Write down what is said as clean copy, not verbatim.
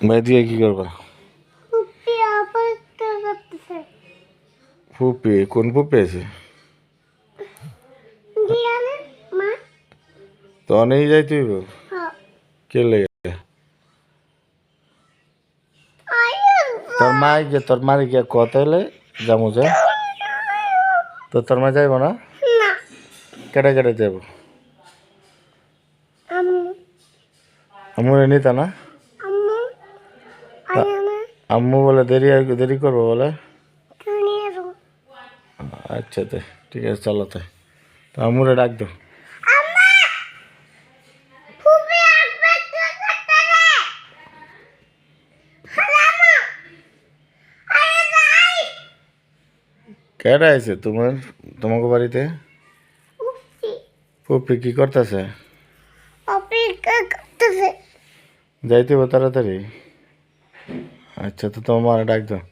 ভাই দিয়ে কি করবা? ফুপি কোন ফুপি আছে? তো অনেক যাই তুই কে লেগে তোর মারি গিয়া কথা এলে যাবো যা তো তোর মা যাইব না? কেটে কেটে যাবো আম্মুরে নিতা না? আম্মু বলে দেরি করবো বলে। আচ্ছা তাই ঠিক আছে চলো তাই তো আম্মুরে ডাক দো। কেডা আছে তোমাকে বাড়িতে? ফুপি কি করতেছে? যাইতে তাড়াতাড়ি। আচ্ছা তো তোমার ডাক দাও।